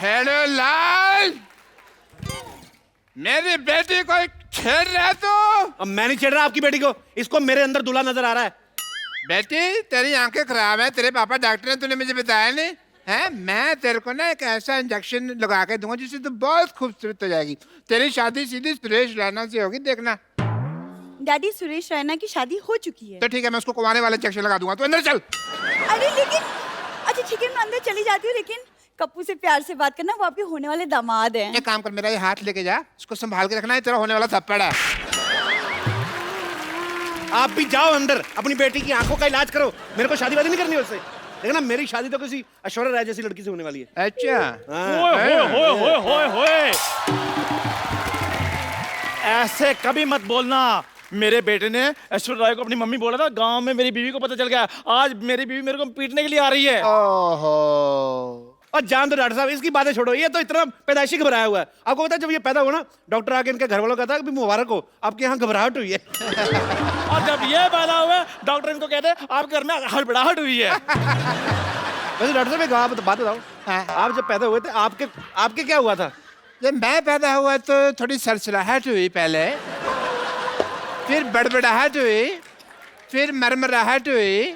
Hello लाल, मेरी बेटी को छेड़ रहे तो? अब मैं नहीं छेड़ रहा आपकी बेटी को, इसको मेरे अंदर दूल्हा नजर आ रहा है। बेटी तेरी आंखें खराब है, तेरे पापा डॉक्टर ने, तूने मुझे बताया नहीं है? मैं तेरे को ना एक ऐसा इंजेक्शन लगा के दूंगा जिससे तू बहुत खूबसूरत हो जाएगी। तेरी शादी सीधी सुरेश रैना से होगी, देखना। डैडी, सुरेश रैना की शादी हो चुकी है। तो ठीक है, मैं उसको कुंवारे वाला इंजेक्शन लगा दूंगा, तू अंदर चल। अरे लेकिन, अच्छा ठीक है, मैं अंदर चली जाती हूँ, लेकिन कप्पू से प्यार से बात करना, वो आपके होने वाले दामाद हैं। एक काम कर, मेरा ये हाथ लेके जा, इसको संभाल के रखना है, तेरा होने वाला थप्पड़ है। आप भी जाओ अंदर, अपनी बेटी की आंखों का इलाज करो, मेरे को शादी वादी नहीं करनी उससे। देखना, मेरी शादी तो किसी ऐश्वर्या राय जैसी लड़की से होने वाली है। अच्छा, होए। ऐसे कभी मत बोलना। मेरे बेटे ने ऐश्वर्या राय को अपनी मम्मी बोला था, गांव में मेरी बीवी को पता चल गया, आज मेरी बीवी मेरे को पीटने के लिए आ रही है। ओहो। और जान दो डॉक्टर साहब, इसकी बातें छोड़ो, ये तो इतना पैदाइशी घबराया हुआ है। आपको पता है जब ये पैदा हुआ ना, डॉक्टर आके इनके घर वालों का था कि मुबारक हो, आपके यहाँ घबराहट हुई है। और जब ये पैदा हुआ, डॉक्टर इनको कहते हैं आपके घर में हड़बड़ाहट हुई है। वैसे डॉक्टर साहब एक बात बताओ, आप जब पैदा हुए थे आपके क्या हुआ था? जब मैं पैदा हुआ तो थोड़ी सरसराहट हुई पहले, फिर बड़बड़ाहट हुई, फिर मरमराहट हुई,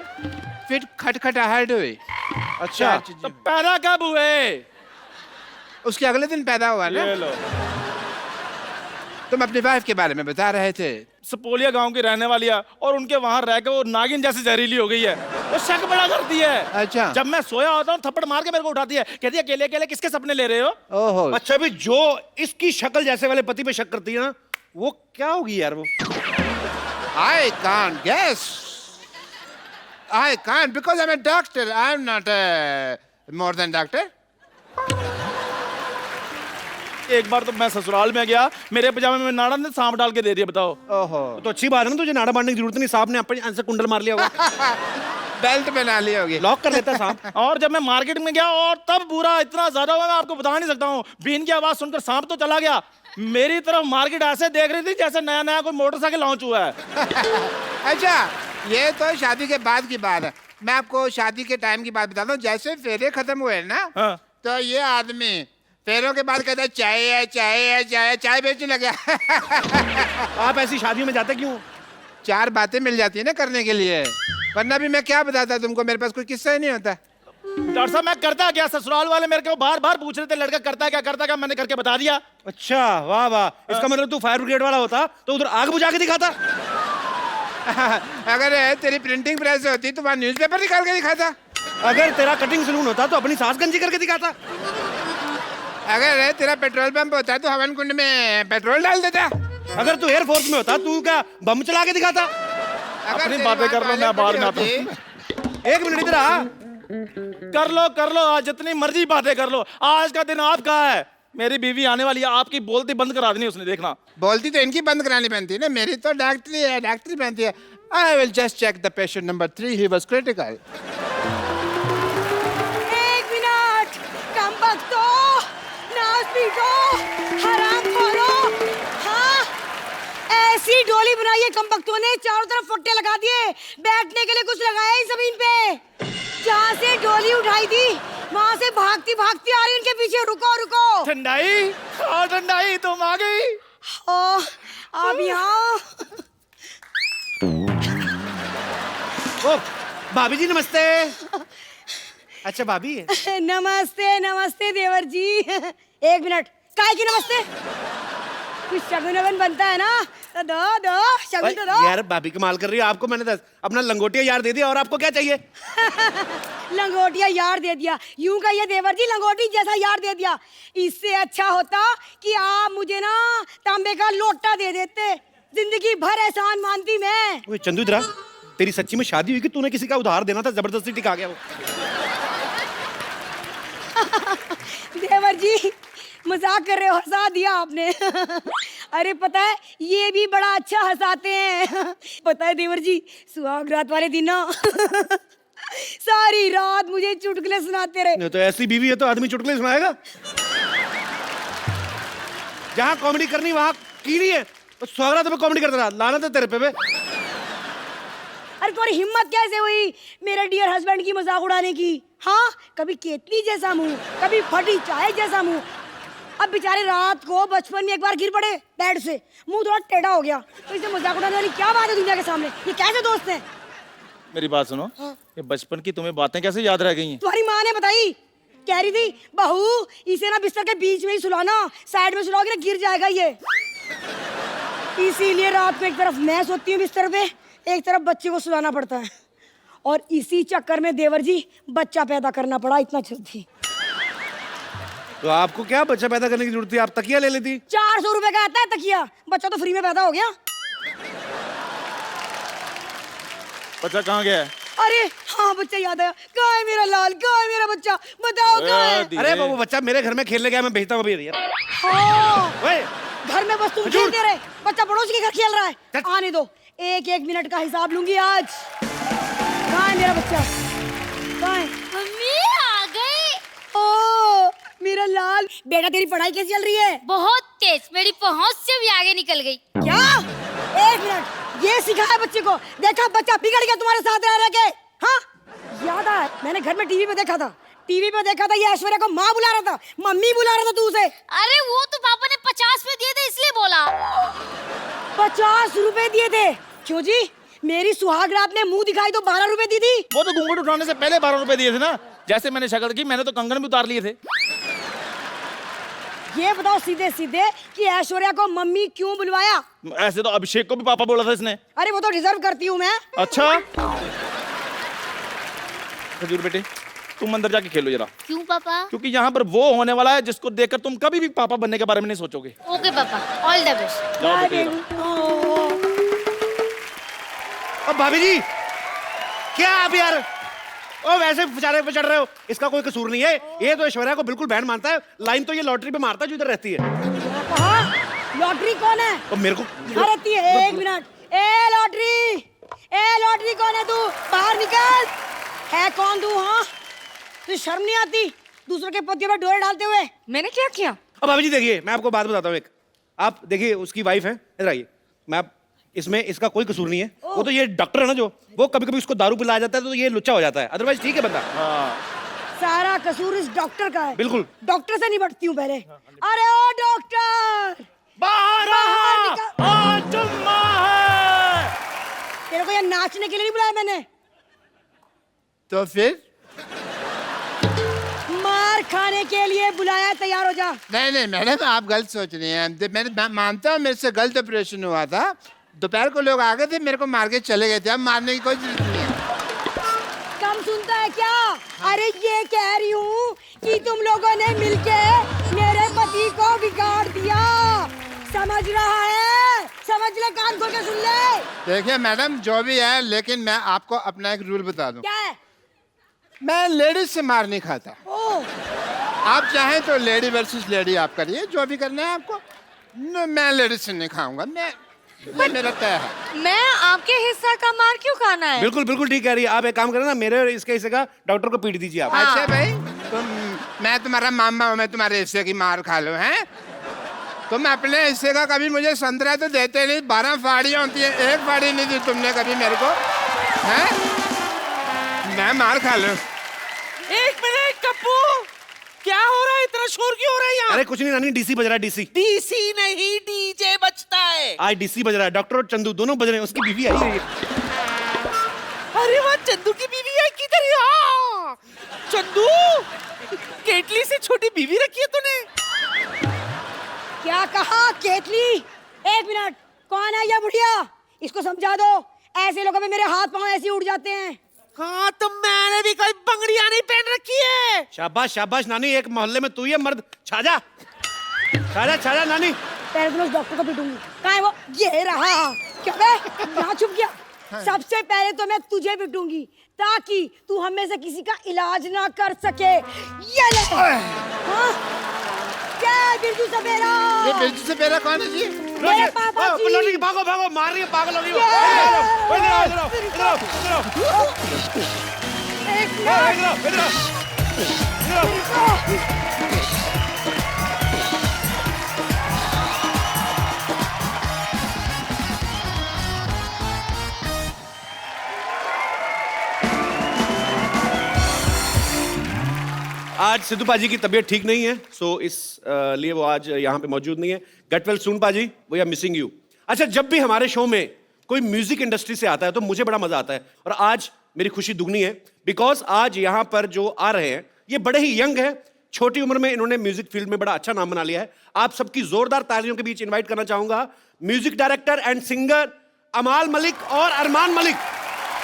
फिर खटखटाहट हुई। अच्छा, तो पैदा कब हुए? उसके अगले दिन पैदा हुआ ना। ये लो। तुम अपनी वाइफ के बारे में बता रहे थे। सपोलिया गांव की रहने वाली है और उनके वहां रहकर वो नागिन जैसी जहरीली हो गई है, वो शक बड़ा करती है। अच्छा। जब मैं सोया होता हूँ थप्पड़ मार के मेरे को उठाती है, कहती है अकेले अकेले किसके सपने ले रहे हो? ओहो। अच्छा भी जो इसकी शक्ल जैसे वाले पति पे शक करती है ना, वो क्या होगी यार? वो I can't guess. I can't because I'm a doctor. I'm not more than doctor. एक बार तो मैं ससुराल में गया, मेरे पजामे में नाड़ा ने सांप डाल के दे दिया, बताओ। ओहो। तो अच्छी बात है ना, तुझे नाड़ा बांधने की जरूरत नहीं, सांप ने अपने से कुंडल मार लिया होगा। बेल्ट बना ली होगी। लॉक कर लेता सांप। और जब मैं मार्केट में गया और तब बुरा इतना ज्यादा हुआ, मैं आपको बता नहीं सकता हूँ। बीन की आवाज सुनकर सांप तो चला गया, मेरी तरफ मार्केट ऐसे देख रही थी जैसे नया नया कोई मोटरसाइकिल लॉन्च हुआ है। अच्छा, ये तो शादी के बाद की बात है। मैं आपको शादी के टाइम की बात बताता हूँ। जैसे फेरे खत्म हुए ना, हाँ। तो ये आदमी फेरों के बाद कहता है चाय है, चाय है, चाय है, चाय बेचने लगा। आप ऐसी शादियों में जाते क्यों? चार बातें मिल जाती है ना करने के लिए, वरना भी मैं क्या बताता तुमको, मेरे पास कोई किस्सा ही नहीं होता। डॉक्टर साहब मैं करता क्या? ससुराल वाले मेरे को बार बार पूछ रहे थे लड़का करता क्या, मैंने करके बता दिया। अच्छा, वाह वाह, इसका मतलब तू फायर ब्रिगेड वाला होता तो उधर आग बुझा के दिखाता। अगर तेरी प्रिंटिंग प्रेस होती तो वहाँ न्यूज़पेपर निकाल के दिखाता। अगर तेरा कटिंग सलून होता तो अपनी सास गंजी करके दिखाता। अगर तेरा पेट्रोल पंप होता तो हवन कुंड में पेट्रोल डाल देता। अगर तू एयरफोर्स में होता तू क्या बम चला के दिखाता? अपनी बातें कर लो, मैं बाहर में आता हूँ। एक मिनट इधर आ। कर लो आज जितनी मर्जी बातें कर लो, आज का दिन आपका है। मेरी बीवी आने वाली है, आपकी बोलती बंद करा देनी उसने, देखना। बोलती तो इनकी बंद करानी बनती है ना, मेरी तो डॉक्टरी है, डॉक्टरी बनती है। I will just check the patient number 3, he was critical. एक मिनट, कम बख्तो, नाच पीटो, हराम खोरो। हाँ, ऐसी डोली बनाई है कम बख्तों ने, चारों तरफ फट्टे लगा दिए, बैठने के लिए कुछ लगाया ही जमीन पे। जहाँ से डोली उठाई थी वहाँ से भागती भागती आ रही उनके पीछे। रुको रुको। ठंडाई, ठंडाई तुम आ गई। ओ, आप यहाँ। ओ भाभी जी नमस्ते। अच्छा भाभी है। नमस्ते नमस्ते देवर जी। एक मिनट, काहे की नमस्ते? कुछ शगुन वगन बनता है ना, तो दो शगुन तो दो। यार भाभी कमाल कर रही है, आपको मैंने अपना लंगोटिया यार दे दिया और आपको क्या चाहिए? लंगोटिया यार दे दिया, यूं कहिए देवर जी, लंगोटी जैसा यार दे दिया। इससे अच्छा होता कि आप मुझे ना तांबे का लोटा दे देते, जिंदगी भर एहसान मानती मैं। ओए चंदू इधर आ, तेरी सच्ची में शादी हुई कि तूने किसी का उधार देना था, जबरदस्ती टिका गया वो? देवर जी मजाक कर रहे हो, हंसा दिया आपने। अरे पता है ये भी बड़ा अच्छा हंसाते हैं। पता है देवर जी, सुहाग रात वाले दिन ना सारी रात मुझे चुटकुले सुनाते रहे। तो ऐसी बीवी है तो आदमी चुटकुले सुनाएगा। जहाँ कॉमेडी करनी वहाँ कीड़ी है, तो सुहाग रात में कॉमेडी करता रहा, लानत है तेरे पे बे। अरे तुम्हारी हिम्मत कैसे हुई मेरे डियर हस्बैंड की मजाक उड़ाने की? हाँ, कभी केतली जैसा मुंह, कभी फटी चाय जैसा मुंह। अब बेचारे रात को बचपन में एक बार गिर पड़े बेड से, मुंह थोड़ा टेढ़ा हो गया, तो इसे मजाक उड़ाने वाली क्या बात है दुनिया के सामने? ये कैसे दोस्त हैं? मेरी बात सुनो, ये बचपन की तुम्हें बातें कैसे याद रह गई हैं? तुम्हारी माँ ने बताई, कह रही थी बहू इसे ना बिस्तर के बीच में ही सुलाना, साइड में सुलाओगे ना गिर जाएगा ये। इसीलिए रात को एक तरफ मैं सोती हूँ बिस्तर पे, एक तरफ बच्चे को सुलाना पड़ता है, और इसी चक्कर में देवर जी बच्चा पैदा करना पड़ा, इतना जल्दी। तो आपको क्या बच्चा पैदा करने की जरूरत थी? आप तकिया ले लेती। 400 रुपए का आता है तकिया, बच्चा तो फ्री में पैदा हो गया। बच्चा कहाँ गया है? अरे हाँ, बच्चा याद आया, कहाँ है मेरा लाल, कहाँ है मेरा बच्चा, बताओ कहाँ है? अरे वो बच्चा मेरे घर में खेलने गया, मैं भेजता हूँ अभी। हाँ, ओए, घर में बस तुम खेलते रहे, बच्चा पड़ोसी के घर खेल रहा है। चल। आने दो, एक एक मिनट का हिसाब लूंगी आज। कहाँ है मेरा बच्चा, कहाँ है? मम्मी आ गई। ओ मेरा लाल बेटा, तेरी पढ़ाई कैसी चल रही है? बहुत तेज, मेरी पहुंच से भी आगे निकल गई। क्या? एक मिनट, ये सिखाया बच्चे को? देखा बच्चा बिगड़ गया तुम्हारे साथ रह रह के। हाँ, याद आया, मैंने घर में टीवी पे देखा था, ये ऐश्वर्या को माँ बुला रहा था, मम्मी बुला रहा था तू उसे। अरे वो तो पापा ने 50 में दिए थे इसलिए बोला। 50 रुपए दिए थे? क्यों जी, मेरी सुहाग रात में मुंह दिखाई तो 12 रुपए दी थी। वो तो घूंघट उठाने से पहले 12 रुपए दिए थे ना। जैसे मैंने शक्ल की, मैंने तो कंगन भी उतार लिए थे। ये बताओ सीधे सीधे कि ऐश्वर्या को मम्मी क्यों बुलवाया? ऐसे तो अभिषेक को भी पापा बोला था इसने। अरे वो तो डिजर्व करती हूँ मैं। अच्छा खजूर बेटे, तुम अंदर जाके खेलो जरा, क्यों पापा? क्योंकि यहाँ पर वो होने वाला है जिसको देखकर तुम कभी भी पापा बनने के बारे में नहीं सोचोगे। ओके पापा, ऑल द बेस्ट। जाओ बाय बेटे, बेबी। अब भाभी जी क्या आप यार, ओ वैसे बेचारे पे चढ़ रहे हो, इसका कोई कसूर नहीं है। ये तो ऐश्वर्या को बिल्कुल बैंड मानता है, लाइन तो ये लॉटरी पे मारता है जो इधर रहती है। कहा लॉटरी कौन है? तो मेरे को यहाँ रहती है। एक मिनट, ए लॉटरी कौन है? तू बाहर निकल। है कौन तू? हाँ, तुझे शर्म नहीं आती दूसरों के पतियों पर डोरे डालते हुए? मैंने क्या किया? अब भाभी जी देखिए, मैं आपको बात बताता हूँ एक। आप देखिए, उसकी वाइफ है, इधर आइए। मैं इसमें इसका कोई कसूर नहीं है। वो तो ये डॉक्टर है ना, जो वो कभी कभी उसको दारू पिलाया जाता है तो ये लुच्चा हो जाता है, अदरवाइज ठीक है बंदा। सारा कसूर इस डॉक्टर का है। बिल्कुल। डॉक्टर से निपटती हूँ पहले। अरे ओ डॉक्टर, बाहर आ! निकल। आज जुम्मा है। तेरे को यहाँ नाचने के लिए नहीं बुलाया मैंने, तो फिर? मार खाने के लिए बुलाया। तैयार हो जा। नहीं नहीं मैडम, आप गलत सोच रही हैं। मैं मानता हूँ मेरे से गलत ऑपरेशन हुआ था। दोपहर को लोग आ गए थे, मेरे को मार के चले गए थे। अब मारने की कोई जरूरत नहीं है। कम सुनता है क्या? अरे ये कह रही हूँ कि तुम लोगों ने मिलके मेरे पति को बिगाड़ दिया। समझ रहा है? समझ ले, कान खोल के सुन ले। देखिए मैडम, जो भी है, लेकिन मैं आपको अपना एक रूल बता दूं। क्या है? मैं लेडीज से मार नहीं खाता। ओ, आप चाहें तो लेडी वर्सेस लेडी आप करिए, जो भी करना है आपको। मैं लेडीज से नहीं खाऊंगा। मैं मेरा तय है। मैं आपके हिस्सा का मार क्यों खाना है? बिल्कुल बिल्कुल ठीक कह रही है। आप एक काम करें ना, मेरे और इसके हिस्से का डॉक्टर को पीट दीजिए आप। अच्छा भाई, मैं तुम्हारा मामा हूँ, मैं तुम्हारे हिस्से की मार खा लूं? हैं? तुम अपने हिस्से का कभी मुझे संतरा तो देते नहीं। 12 फाड़ियाँ होती है, एक फाड़ी नहीं दी तुमने कभी मेरे को। हैं? मैं मार खा लूं? एक मिनट कप्पू, क्या हो रहा है? इतना शोर क्यों हो रहा है यहाँ? अरे कुछ नहीं नानी, डीसी बज रहा है, डीसी। डीसी नहीं, डीजे बजता है। आज डीसी बज रहा है, डॉक्टर और चंदू दोनों बज रहे हैं। उसकी बीवी आई है। अरे वाह, चंदू की बीवी है किधर? यहाँ चंदू, केटली से छोटी बीवी रखी है तूने? क्या कहा? केतली? एक मिनट, कौन है ये बुढ़िया? इसको समझा दो। ऐसे लोगों में मेरे हाथ पांव ऐसे ही उड़ जाते हैं। हाँ, तो मैंने भी कोई बंगड़ियां नहीं पहन रखी है। शाबाश शाबाश नानी, एक मोहल्ले में तू ही है मर्द। छाजा छाजा छाजा नानी। पहले तो मैं उस डॉक्टर को पीटूंगी। कहाँ है वो? ये रहा। क्या बे, यहाँ छुप गया? सबसे पहले तो मैं तुझे पीटूंगी ताकि तू हमें से किसी का इलाज ना कर सके। ये ले। हाँ? क्या है बिरजू सपेरा? ये बिरजू सपेरा कौन है जी? मेरे पापा जी। लौटी, भागो भागो, मार रही है, पागल हो रही हो। इधर आओ, इधर आओ, इधर आओ, इधर आओ, इधर आओ, एक इधर आओ, मिनट। इधर आओ, इधर आओ। आज सिद्धू पाजी की तबीयत ठीक नहीं है, सो इस लिए वो आज यहाँ पे मौजूद नहीं है। गेट वेल सून पाजी, वी आर मिसिंग यू। अच्छा, जब भी हमारे शो में कोई म्यूजिक इंडस्ट्री से आता है तो मुझे बड़ा मजा आता है, और आज मेरी खुशी दुगनी है बिकॉज आज यहाँ पर जो आ रहे हैं ये बड़े ही यंग है, छोटी उम्र में इन्होंने म्यूजिक फील्ड में बड़ा अच्छा नाम बना लिया है। आप सबकी जोरदार तालियों के बीच इन्वाइट करना चाहूंगा म्यूजिक डायरेक्टर एंड सिंगर अमाल मलिक और अरमान मलिक।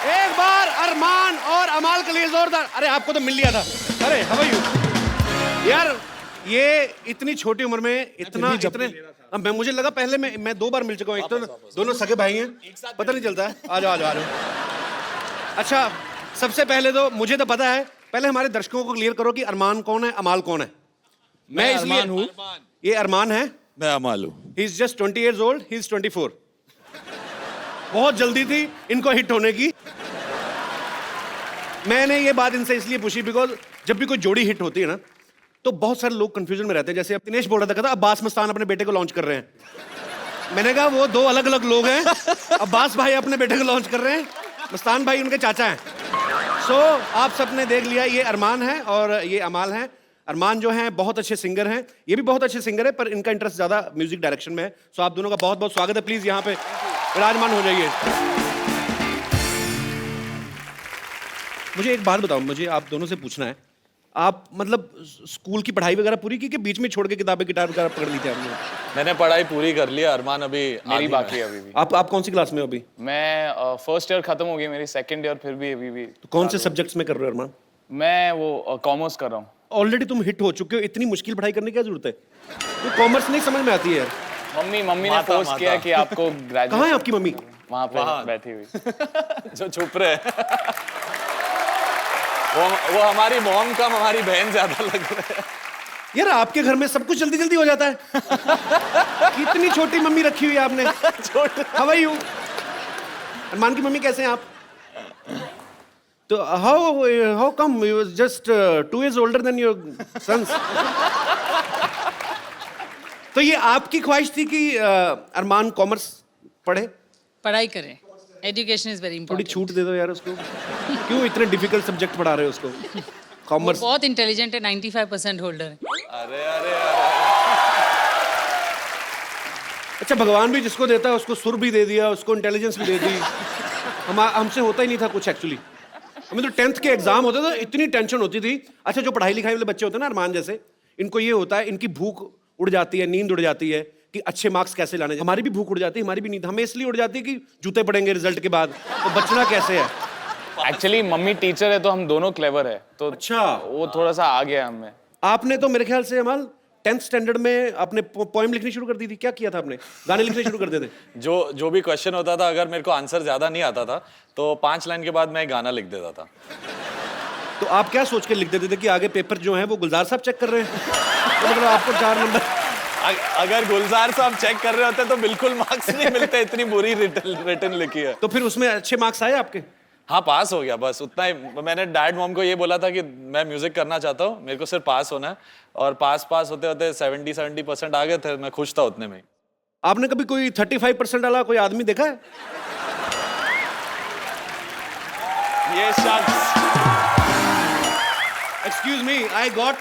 एक बार अरमान और अमाल के लिए जोरदार। अरे आपको तो मिल लिया था। अरे हाउ आर यू यार, ये इतनी छोटी उम्र में इतने मैं मुझे लगा पहले मैं 2 बार मिल चुका हूँ। एक तो दोनों सगे भाई हैं, पता नहीं चलता है। आ जाओ। अच्छा, सबसे पहले तो मुझे तो पता है, पहले हमारे दर्शकों को क्लियर करो कि अरमान कौन है, अमाल कौन है। मैं इसलिए हूँ, ये अरमान है, मैं अमाल हूँ। He is just 20 years old, he is 24। बहुत जल्दी थी इनको हिट होने की। मैंने ये बात इनसे इसलिए पूछी बिकॉज जब भी कोई जोड़ी हिट होती है ना तो बहुत सारे लोग कंफ्यूजन में रहते हैं। जैसे अब दिनेश बोल रहा था, कहता अब्बास मस्तान अपने बेटे को लॉन्च कर रहे हैं। मैंने कहा वो 2 अलग अलग लोग हैं। अब्बास भाई अपने बेटे को लॉन्च कर रहे हैं, मस्तान भाई उनके चाचा हैं। सो आप सबने देख लिया, ये अरमान है और ये अमाल है। अरमान जो हैं बहुत अच्छे सिंगर हैं, ये भी बहुत अच्छे सिंगर है, पर इनका इंटरेस्ट ज्यादा म्यूजिक डायरेक्शन में है। सो आप दोनों का बहुत बहुत स्वागत है। प्लीज यहाँ पे विराजमान हो जाइए। मुझे एक बात बताओ, मुझे आप दोनों से पूछना है, आप मतलब स्कूल की पढ़ाई वगैरह पूरी की कि बीच में छोड़ के किताबें गिटार वगैरह पकड़ ली थी आपने? मैंने पढ़ाई पूरी कर ली, अरमान अभी मेरी बाकी है अभी भी। आप कौन सी क्लास में हो अभी? मैं फर्स्ट ईयर खत्म हो गई मेरी, सेकंड ईयर फिर भी अभी भी। तो कौन से सब्जेक्ट्स में कर रहे हो अरमान? मैं वो कॉमर्स कर रहा हूँ। ऑलरेडी तुम हिट हो चुके हो, इतनी मुश्किल पढ़ाई करने की क्या जरूरत है? तो कॉमर्स नहीं समझ में आती है। मम्मी ने फोर्स किया कि आपको ग्रेजुएट। कहाँ है आपकी मम्मी? वहाँ पे बैठी हुई। जो छुप रहे हैं। वो हमारी मॉम कम हमारी बहन ज्यादा लग रहे हैं। यार आपके घर में सब कुछ जल्दी जल्दी हो जाता है। कितनी छोटी मम्मी रखी हुई है आपने। How are you? अरमान की मम्मी कैसे हैं आप? तो how come you just 2 years older than your sons? तो ये आपकी ख्वाहिश थी कि अरमान कॉमर्स पढ़े? पढ़ाई करें, एजुकेशन इज वेरी थोड़ी इंपॉर्टेंट। छूट दे दो यार उसको। क्यों इतने डिफिकल्ट सब्जेक्ट पढ़ा रहे हो उसको? कॉमर्स बहुत इंटेलिजेंट है, 95% होल्डर है। अरे अच्छा, भगवान भी जिसको देता है उसको सुर भी दे दिया, उसको इंटेलिजेंस भी दे दी। हमसे होता ही नहीं था कुछ एक्चुअली। हमें तो 10th के एग्जाम होते थे, इतनी टेंशन होती थी। अच्छा, जो पढ़ाई लिखाई वाले बच्चे होते हैं ना अरमान जैसे, इनको ये होता है, इनकी भूख उड़ जाती है, नींद उड़ जाती है कि अच्छे मार्क्स कैसे लाने। हमारी भी भूख उड़ जाती है, हमारी भी नींद हमें इसलिए उड़ जाती है कि जूते पड़ेंगे रिजल्ट के बाद, तो बचना कैसे है। एक्चुअली मम्मी टीचर है तो हम दोनों क्लेवर है, तो अच्छा, वो थोड़ा सा आ गया हमें। आपने तो मेरे ख्याल से अमल 10th स्टैंडर्ड में आपने पोएम लिखनी शुरू कर दी थी। क्या किया था आपने? गाने लिखने शुरू कर देते? जो भी क्वेश्चन होता था, अगर मेरे को आंसर ज्यादा नहीं आता था तो 5 लाइन के बाद मैं गाना लिख देता था। तो आप क्या सोच के लिख देते थे कि आगे पेपर जो है वो गुलजार साहब चेक कर रहे हैं? तो मतलब आपको 4 नंबर। अगर गुलजार साहब चेक कर रहे होते तो बिल्कुल मार्क्स नहीं मिलते, इतनी बुरी रिटर्न लिखी है। तो फिर उसमें अच्छे मार्क्स आए आपके? हाँ, पास हो गया, बस उतना ही। मैंने डैड मॉम को ये बोला था कि मैं म्यूजिक करना चाहता हूँ, मेरे को सिर्फ पास होना है, और पास होते होते 70% आ गए थे। मैं खुश था उतने में। आपने कभी कोई 35% वाला कोई आदमी देखा है? ये शख्स। Excuse me, I got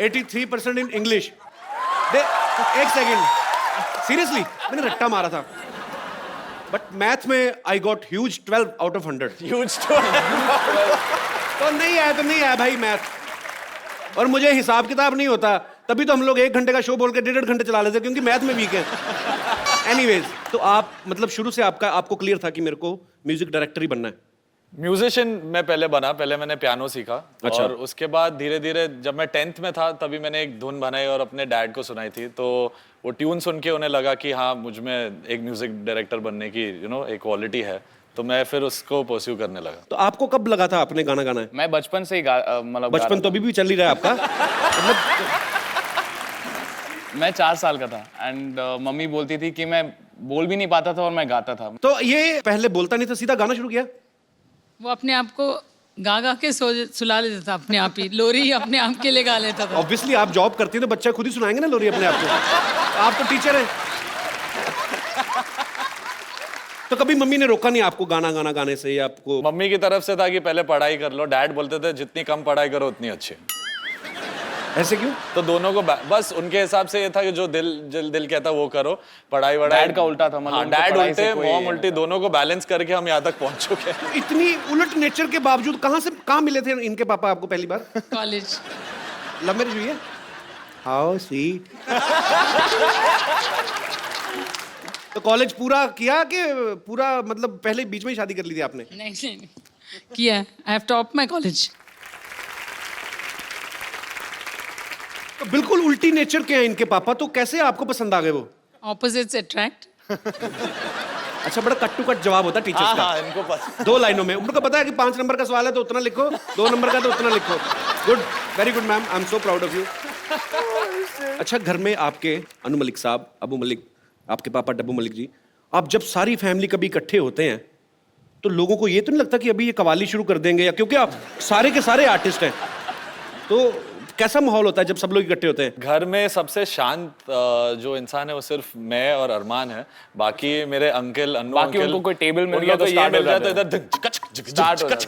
83% in English. एक सेकेंड, सीरियसली मैंने रट्टा मारा था, बट मैथ में I got huge 12 out of 100। तो नहीं आया भाई मैथ। और मुझे हिसाब किताब नहीं होता, तभी तो हम लोग 1 घंटे का शो बोल के 1.5 घंटे चला लेते, क्योंकि मैथ में वीक है। एनीवेज, तो आप मतलब शुरू से आपको क्लियर था कि मेरे को म्यूजिक डायरेक्टर ही बनना है? म्यूजिशियन मैं पहले मैंने पियानो सीखा। अच्छा। और उसके बाद धीरे धीरे जब मैं 10th में था तभी मैंने एक धुन बनाई और अपने डैड को सुनाई थी, तो वो ट्यून सुन के उन्हें लगा कि हाँ, मुझ में एक म्यूजिक डायरेक्टर बनने की एक क्वालिटी है, तो मैं फिर उसको परस्यू करने लगा। तो आपको कब लगा था आपने गाना गाना है? मैं बचपन से ही मतलब बचपन तो अभी भी चल ही रहा है आपका। मतलब मैं 4 साल का था, एंड मम्मी बोलती थी कि मैं बोल भी नहीं पाता था और मैं गाता था। तो ये पहले बोलता नहीं था, सीधा गाना शुरू किया? वो अपने आप को गा के सुला लेता था, अपने आप ही लोरी अपने आप के लिए गा लेता था। ऑब्वियसली आप जॉब करती हैं तो बच्चा खुद ही सुनाएंगे ना लोरी अपने आप को। आप तो टीचर हैं। तो कभी मम्मी ने रोका नहीं आपको गाना गाने से? या आपको मम्मी की तरफ से था कि पहले पढ़ाई कर लो, डैड बोलते थे जितनी कम पढ़ाई करो उतनी अच्छी। ऐसे क्यों? तो दोनों को बस उनके हिसाब से ये था कि जो दिल कहता वो करो, पढ़ाई वढ़ाई। डैड का उल्टा था, मतलब हाँ, उनको डैड पढ़ाई से उल्टे कोई मॉम उल्टी, दोनों को बैलेंस करके हम यहाँ तक पहुंच चुके हैं। इतनी उलट नेचर के बावजूद कहाँ मिले थे इनके पापा आपको पहली बार? कॉलेज। लव मैरिज हुई है? How sweet. तो कॉलेज पूरा किया कि पूरा मतलब पहले बीच में ही शादी कर ली थी आपने? नहीं किया। I have top my college. तो बिल्कुल उल्टी नेचर के हैं इनके पापा, तो कैसे आपको पसंद आ गए वो? Opposites attract. अच्छा, बड़ा कट टू कट जवाब होता है टीचर्स का। हाँ, इनको पता। 2 लाइनों में उनको पता है कि 5 नंबर का सवाल है तो उतना लिखो, 2 नंबर का तो उतना लिखो। Good, very good ma'am, I am so proud of you. अच्छा, घर में आपके अनु मलिक साहब, अबू मलिक, आपके पापा डब्बू मलिक जी, आप जब सारी फैमिली कभी इकट्ठे होते हैं तो लोगों को ये तो नहीं लगता कि अभी ये कवाली शुरू कर देंगे, या क्योंकि आप सारे के सारे आर्टिस्ट हैं, तो कैसा माहौल होता है जब सब लोग इकट्ठे होते हैं? घर में सबसे शांत जो इंसान है वो सिर्फ मैं और अरमान है। बाकी मेरे अंकल, अन्नू बाकी अंकल, उनको कोई टेबल मिल उनको गया तो ये start हो मिल गया तो जाते इधर Start हो जाते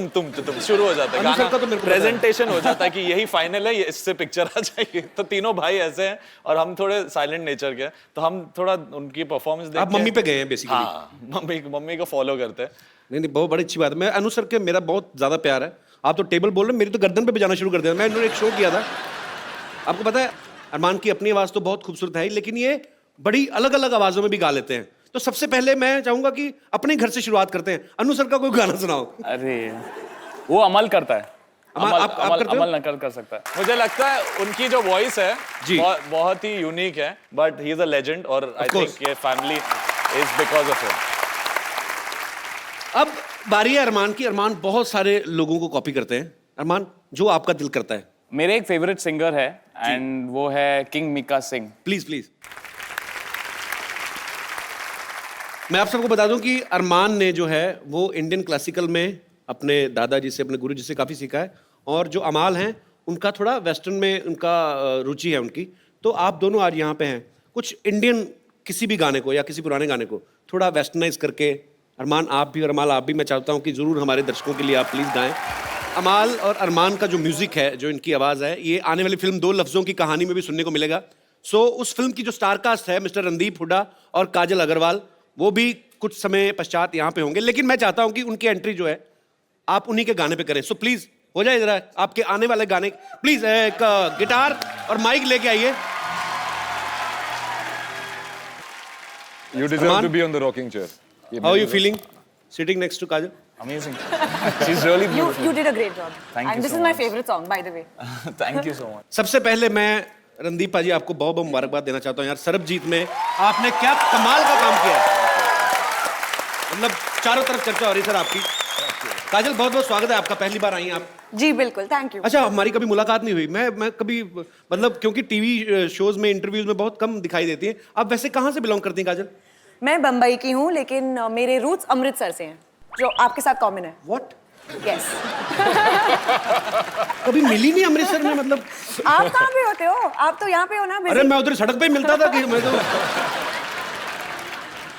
तुम शुरू हो जाता है अन्नू सर का तो मेरे गाना, को पता है। प्रेजेंटेशन हो जाता है कि यही फाइनल है, ये इससे पिक्चर आ जाएगी। तो तीनों भाई ऐसे हैं और हम थोड़े साइलेंट नेचर के हैं, तो हम थोड़ा उनकी परफॉर्मेंस देख आप मम्मी पे गए हैं बेसिकली? हाँ, मम्मी को फॉलो करते हैं। नहीं, बहुत बड़ी अच्छी बात है। मैं अनु सर के मेरा बहुत ज्यादा प्यार है। आप तो टेबल बोल रहे हैं, मेरी तो गर्दन पे बजाना शुरू कर दिया। मैं इन्होंने एक शो किया था, आपको पता है, अरमान की अपनी आवाज तो बहुत खूबसूरत है, लेकिन ये बड़ी अलग अलग आवाजों में भी गा लेते हैं। तो सबसे पहले मैं चाहूंगा कि अपने घर से शुरुआत करते हैं। अनु सर का कोई गाना सुनाओ। अरे वो अमल करता है। आप करते हो? अमल नकल कर सकता है। मुझे लगता है उनकी जो वॉइस है जी। बहुत ही यूनिक है, but he is a legend और आई course. थिंक ये family is because of him. अब बारी है अरमान की। अरमान बहुत सारे लोगों को कॉपी करते हैं। अरमान, जो आपका दिल करता है। मेरे एक फेवरेट सिंगर है एंड वो है king Mika Singh. Please please. मैं आप सबको बता दूं कि अरमान ने जो है वो इंडियन क्लासिकल में अपने दादाजी से, अपने गुरुजी से काफ़ी सीखा है, और जो अमाल हैं उनका थोड़ा वेस्टर्न में उनका रुचि है उनकी। तो आप दोनों आज यहाँ पे हैं, कुछ इंडियन किसी भी गाने को या किसी पुराने गाने को थोड़ा वेस्टर्नाइज करके, अरमान आप भी और अमाल आप भी, मैं चाहता हूँ कि ज़रूर हमारे दर्शकों के लिए आप प्लीज़ गाएं। अमाल और अरमान का जो म्यूज़िक है, जो इनकी आवाज़ है, ये आने वाली फिल्म 2 लफ्ज़ों की कहानी में भी सुनने को मिलेगा। सो उस फिल्म की जो स्टारकास्ट है, मिस्टर रणदीप हुड्डा और काजल अग्रवाल, वो भी कुछ समय पश्चात यहाँ पे होंगे। लेकिन मैं चाहता हूँ कि उनकी एंट्री जो है आप उन्हीं के गाने पे करें। सो प्लीज़ हो जाए जरा आपके आने वाले गाने। प्लीज़ एक गिटार और माइक लेके आइए। You deserve to be on the rocking chair. How are you feeling sitting next to Kajal? Amazing. She's really beautiful. You did a great job. Thank you And this so is my much. favorite song, by the way. Thank you so much. सबसे पहले मैं रणदीप पाजी आपको बहुत बहुत मुबारकबाद देना चाहता हूँ यार। सरबजीत में आपने क्या कमाल का काम किया है, मतलब चारों तरफ चर्चा हो रही सर आपकी। काजल, बहुत बहुत स्वागत है आपका, पहली बार आई हैं आप। जी बिल्कुल, थैंक यू। अच्छा, हमारी कभी मुलाकात नहीं हुई। मैं कभी, मतलब क्योंकि टीवी शोज में, इंटरव्यूज में बहुत कम दिखाई देती हैं। आप वैसे कहाँ से बिलोंग करती हैं काजल? मैं बम्बई की हूँ, लेकिन मेरे रूट्स अमृतसर से हैं, जो आपके साथ कॉमन है। व्हाट? यस। कभी मिली नहीं अमृतसर में, मतलब आप कहाँ पे होते हो? आप तो यहाँ पे हो ना। अरे मैं उधर सड़क पे ही मिलता था कि मैं तो।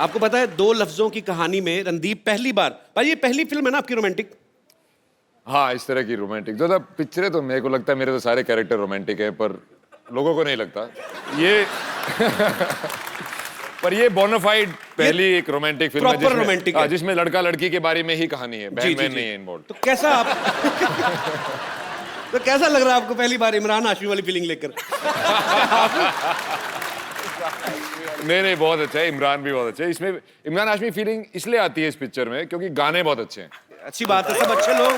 आपको पता है 2 लफ्जों की कहानी में रणदीप पहली बार, भाई ये पहली फिल्म है ना आपकी रोमांटिक? हाँ, इस तरह की रोमांटिक ज्यादा पिक्चरें तो मेरे को लगता है मेरे तो सारे कैरेक्टर रोमांटिक है, पर लोगों को नहीं लगता ये। पर ये बोनाफाइड पहली एक रोमांटिक फिल्म है proper romantic है। जिसमें लड़का लड़की के बारे में ही कहानी है, बहन बहन नहीं है इन्वॉल्व। तो कैसा आप तो कैसा लग रहा है आपको पहली बार इमरान हाशमी वाली फीलिंग लेकर? नहीं, बहुत अच्छा है। इमरान भी बहुत अच्छा है। इसमें इमरान हाशमी फीलिंग इसलिए आती है इस पिक्चर में क्योंकि गाने बहुत अच्छे हैं। अच्छी बात है, सब अच्छे लोग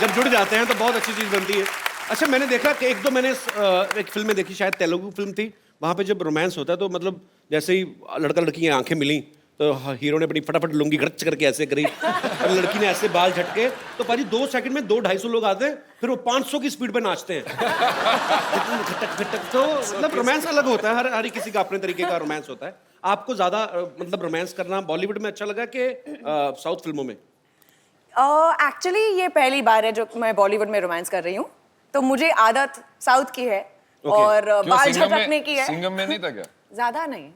जब जुड़ जाते हैं तो बहुत अच्छी चीज बनती है। अच्छा, मैंने देखा कि एक दो मैंने एक फिल्म में देखी, शायद तेलुगु फिल्म थी, वहाँ पे जब रोमांस होता है तो मतलब जैसे ही लड़का लड़की की आंखें मिली तो हीरो ने अपनी फटाफट लुंगी गड़च करके ऐसे करी और लड़की ने ऐसे बाल झटके, तो पाजी 2 सेकंड में 200-250 लोग आते हैं, फिर वो 500 की स्पीड पे नाचते हैं। तो मतलब रोमांस अलग होता है, हर किसी का अपने तरीके का रोमांस होता है। आपको ज्यादा मतलब रोमांस करना बॉलीवुड में अच्छा लगा कि साउथ फिल्मों में? एक्चुअली ये पहली बार है जो मैं बॉलीवुड में रोमांस कर रही हूँ, तो मुझे आदत साउथ की है और बाल झटकने की है। सिंघम में नहीं था क्या? ज्यादा नहीं।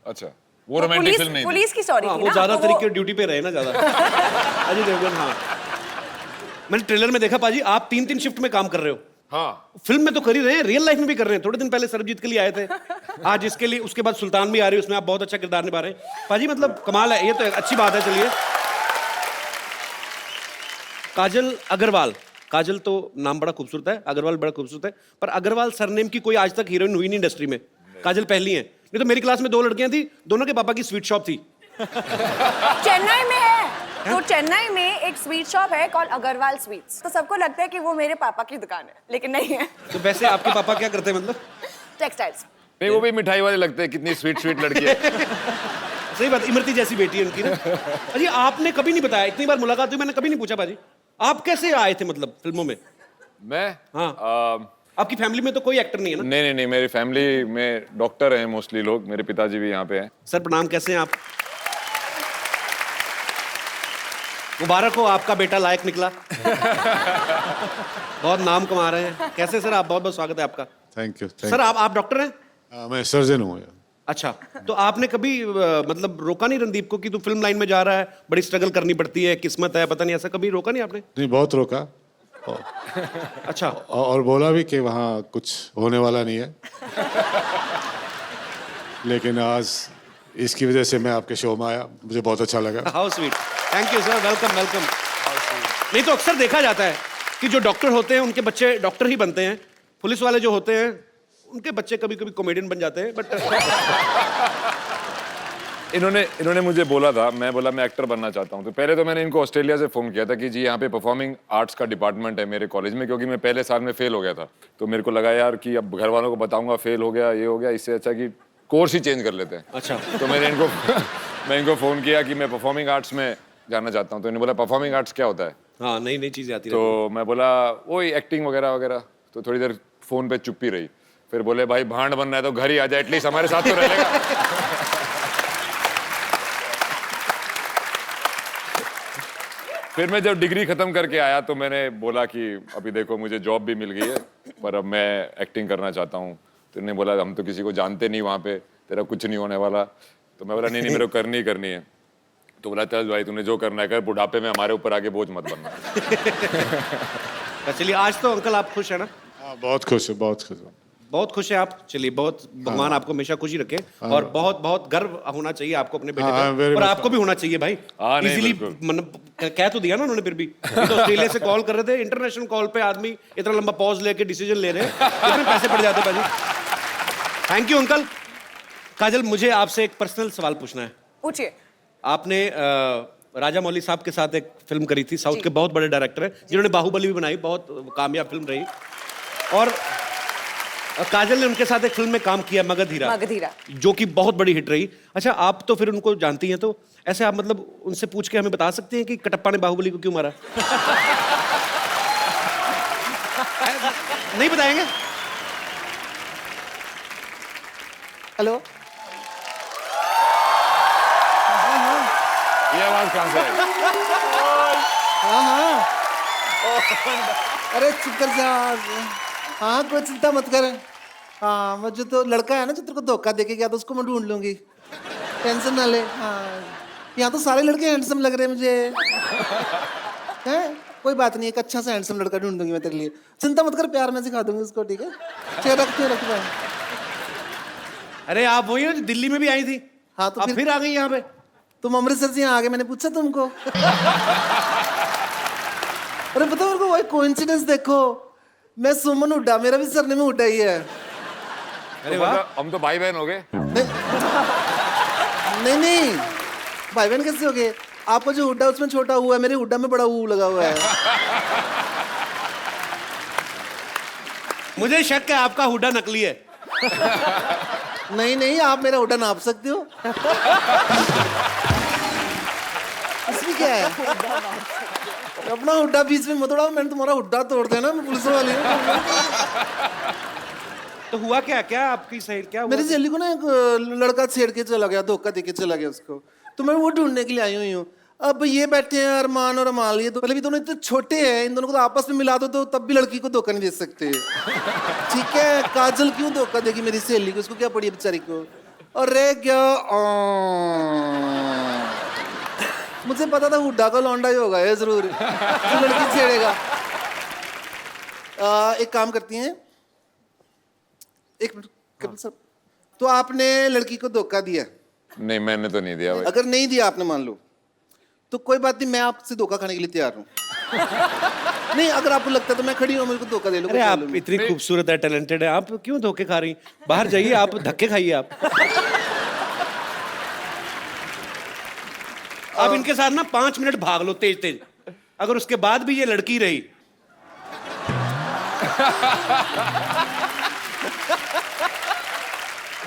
अच्छा, वो रोमांटिक फिल्म नहीं थी। पुलिस की स्टोरी थी वो ना, ज्यादा तो तरीके ड्यूटी पे रहे ना ज्यादा। अजय देवगन, हाँ। मैंने ट्रेलर में देखा पाजी आप 3-3 शिफ्ट में काम कर रहे हो। हाँ फिल्म में तो कर ही रहे हैं, रियल लाइफ में भी कर रहे हैं। थोड़े दिन पहले सरबजीत के लिए आए थे, आज इसके लिए, उसके बाद सुल्तान भी आ रही है, उसमें आप बहुत अच्छा किरदार निभा रहे हैं पाजी। मतलब कमाल है, ये तो अच्छी बात है। चलिए, काजल अग्रवाल, काजल तो नाम बड़ा खूबसूरत है, अग्रवाल बड़ा खूबसूरत है, पर अग्रवाल सरनेम की कोई आज तक हीरोइन हुई नहीं इंडस्ट्री में। काजल पहली है। नहीं तो मेरी क्लास में 2 लड़कियां थी, दोनों के पापा की स्वीट शॉप थी। चेन्नई में है, तो चेन्नई में एक स्वीट शॉप है कॉल्ड अग्रवाल स्वीट्स। तो सबको लगता है कि वो मेरे पापा की दुकान है, लेकिन नहीं है। तो वैसे आपके पापा क्या करते हैं? मतलब टेक्सटाइल्स। नहीं, वो भी मिठाई वाले लगते हैं। कितनी स्वीट स्वीट लड़की है। सही बात, इमरती जैसी बेटी है उनकी ना। अजी आपने कभी नहीं बताया, इतनी बार मुलाकात हुई मैंने कभी नहीं पूछा बाजी, आप कैसे आए थे मतलब फिल्मों में? मैं हाँ, आपकी फैमिली में तो कोई एक्टर नहीं है ना? नहीं, मेरी फैमिली में डॉक्टर हैं मोस्टली लोग। मेरे पिताजी भी यहाँ पे हैं। सर प्रणाम, कैसे हैं आप? मुबारक हो, आपका बेटा लायक निकला। बहुत नाम कमा रहे हैं। कैसे सर आप? बहुत बहुत स्वागत है आपका। Thank you. सर आप डॉक्टर हैं? मैं सर्जन हूँ। अच्छा, तो आपने कभी मतलब रोका नहीं रणदीप को कि तू फिल्म लाइन में जा रहा है, बड़ी स्ट्रगल करनी पड़ती है, किस्मत है, पता नहीं, ऐसा कभी रोका नहीं आपने? नहीं, बहुत रोका। अच्छा। और बोला भी कि वहाँ कुछ होने वाला नहीं है। लेकिन आज इसकी वजह से मैं आपके शो में आया, मुझे बहुत अच्छा लगा। How sweet, thank you sir, welcome welcome. नहीं तो अक्सर देखा जाता है कि जो डॉक्टर होते हैं उनके बच्चे डॉक्टर ही बनते हैं, पुलिस वाले जो होते हैं उनके बच्चे कभी कभी कॉमेडियन बन जाते हैं। बट इन्होंने मुझे बोला था, मैं बोला मैं एक्टर बनना चाहता हूँ। तो पहले तो मैंने इनको ऑस्ट्रेलिया से फ़ोन किया था कि जी यहाँ पे परफॉर्मिंग आर्ट्स का डिपार्टमेंट है मेरे कॉलेज में, क्योंकि मैं पहले साल में फेल हो गया था। तो मेरे को लगा यार कि अब घर वालों को बताऊंगा फेल हो गया, ये हो गया, इससे अच्छा कि कोर्स ही चेंज कर लेते हैं। अच्छा। तो मैं इनको फ़ोन किया कि मैं परफॉर्मिंग आर्ट्स में जाना चाहता हूँ। तो इन्होंने बोला परफॉर्मिंग आर्ट्स क्या होता है? हाँ, नई नई चीज़ें आती हैं। तो मैं बोला वही एक्टिंग वगैरह वगैरह। तो थोड़ी देर फ़ोन पे चुप्पी रही, फिर बोले भाई भांड बनना है तो घर ही आ जाए, एटलीस्ट हमारे साथ तो रहेगा। फिर मैं जब डिग्री खत्म करके आया तो मैंने बोला कि अभी देखो मुझे जॉब भी मिल गई है, पर अब मैं एक्टिंग करना चाहता हूँ। तो इन्होंने बोला हम तो किसी को जानते नहीं वहाँ पे, तेरा कुछ नहीं होने वाला। तो मैं बोला नहीं मेरे को करनी ही करनी है। तो बोला चल भाई तूने जो करना है कर, बुढ़ापे में हमारे ऊपर आके बोझ मत बनना। चलिए, आज तो अंकल आप खुश है ना? बहुत खुश हूँ, बहुत खुश हूँ। बहुत खुश है आप? चलिए, बहुत भगवान आपको हमेशा खुशी रखे। और बहुत बहुत गर्व होना चाहिए आपको अपने बेटे पर, और आपको भी होना चाहिए भाई। इजीली मतलब कह तो दिया ना उन्होंने। फिर भी तो ऑस्ट्रेलिया से कॉल कर रहे थे, इंटरनेशनल कॉल पे आदमी इतना लंबा पॉज लेके डिसीजन ले रहे हैं, कितने पैसे पड़ जाते भाजी। Thank you uncle. काजल, मुझे आपसे एक पर्सनल सवाल पूछना है। पूछिए। आपने राजा मौली साहब के साथ एक फिल्म करी थी, साउथ के बहुत बड़े डायरेक्टर हैं जिन्होंने बाहुबली भी बनाई, बहुत कामयाब फिल्म रही। और काजल ने उनके साथ एक फिल्म में काम किया, मगधीरा, जो कि बहुत बड़ी हिट रही। अच्छा, आप तो फिर उनको जानती हैं, तो ऐसे आप मतलब उनसे पूछ के हमें बता सकते हैं कि कटप्पा ने बाहुबली को क्यों मारा? नहीं बताएंगे? हेलो, ये आवाज कहाँ से है? हाँ, अरे चुप कर जा। हाँ, कोई चिंता मत कर। हाँ, मुझे तो लड़का है ना जो तेरे को धोखा देके गया, तो उसको मैं ढूंढ लूंगी, टेंशन ना ले। हाँ, यहाँ तो सारे लड़के हैंडसम लग रहे हैं मुझे। हैं? कोई बात नहीं, एक अच्छा सा हैंडसम लड़का ढूंढ दूंगी मैं तेरे लिए, चिंता मत कर, प्यार में सिखा दूंगी उसको, ठीक है? चेहरा रख। अरे आप वही हो जो दिल्ली में भी आई थी? हाँ, तो फिर आ गई यहाँ पे? तुम अमृतसर से यहाँ आ गए, मैंने पूछा तुमको? अरे पता मेरे को वही कोइंसिडेंस देखो, मैं सुमन हुड्डा, मेरा भी सरनेम हुड्डा ही है। अरे वाह, हम तो भाई बहन हो गए। नहीं, भाई बहन कैसे हो गए? आपका जो हुड्डा उसमें छोटा हुआ है, मेरे हुड्डा में बड़ा ऊ लगा हुआ है। मुझे शक है आपका हुड्डा नकली है। नहीं, आप मेरा हुड्डा नाप सकते हो। इसमें क्या है? अपना हुड्डा बीच में मत उड़ाओ, मैंने तुम्हारा हुड्डा तोड़ देना, मैं पुलिस वाली हूँ। तो हुआ क्या आपकी सहेली? क्या हुआ? मेरी सहेली को ना एक लड़का छेड़ के चला गया, धोखा देके चला गया उसको, तो मैं वो ढूंढने के लिए आई हुई हूँ। अब ये बैठे हैं अरमान और अमाल, ये तो पहले भी दोनों इतने छोटे हैं, इन दोनों को तो आपस में मिला दो तो तब भी लड़की को धोखा नहीं दे सकते। ठीक है, काजल क्यों धोखा देगी मेरी सहेली को? उसको क्या पड़ी है बेचारी को? और रह गया, मुझे पता था हुड्डा का लौंडा ही होगा ये जरूर, जो लड़की छेड़ेगा। एक काम करती हैं, एक मिनट कपिल सर, तो आपने लड़की को धोखा दिया? नहीं मैंने तो नहीं दिया भाई। अगर नहीं दिया आपने मान लो, तो कोई बात नहीं, मैं आपसे धोखा खाने के लिए तैयार हूँ। नहीं अगर आपको लगता है तो मैं खड़ी हूँ, मेरे को धोखा दे लो। अरे आप इतनी खूबसूरत है, टैलेंटेड है, आप क्यों धोखे खा रही? बाहर जाइए, आप धक्के खाइए आप। आप इनके साथ ना 5 मिनट भाग लो तेज तेज, अगर उसके बाद भी ये लड़की रही।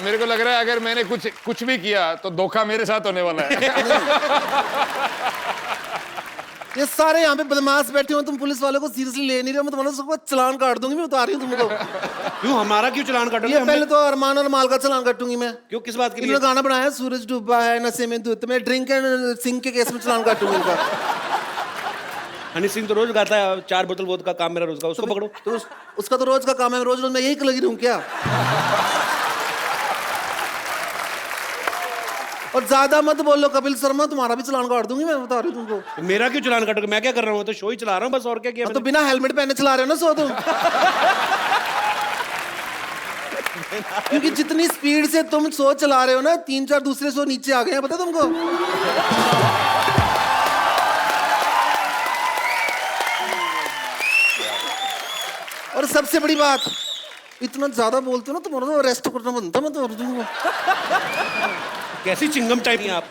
मेरे को लग रहा है अगर मैंने कुछ भी किया तो धोखा मेरे साथ होने वाला है। ये सारे यहाँ पे बदमाश बैठे हो, तुम पुलिस वालों को सीरियसली ले नहीं रहे हो, मैं तुम्हारा सबको चलान काट दूंगी, मैं बता रही हूँ तुमको। क्यों हमारा क्यों चलान काटोगे? ये पहले तो अरमान और माल का चलान काटूंगी मैं। क्यों, किस बात के लिए? इन्होंने गाना बनाया सूरज डूबा है नशे में दूध, मैं ड्रिंक एंड सिंग के केस में चलान काटूंगी इनका। हनी सिंह तो रोज गाता है 4 बोतल वोद का काम मेरा रोज का, उसको पकड़ो। तो उसका तो रोज का काम है, रोज रोज मैं यही लगी रहूं क्या? और ज्यादा मत बोलो कपिल शर्मा, तुम्हारा भी चलान काट दूंगी मैं, बता रही हूँ तुमको। तो मेरा क्यों चलान काटोगे? मैं क्या कर रहा हूँ? तो शो ही चला रहा हूँ बस, और क्या किया? तो बिना हेलमेट पहने चला रहे हो ना सो तुम। क्योंकि जितनी स्पीड से तुम सो चला रहे हो ना, 3-4 दूसरे सो नीचे आ गए हैं, पता तुमको? और सबसे बड़ी बात, इतना ज्यादा बोलते हो ना, तुम्हारा तो अरेस्ट करना बनता मैं तो तुमको। कैसी चिंगम टाइप हैं आप,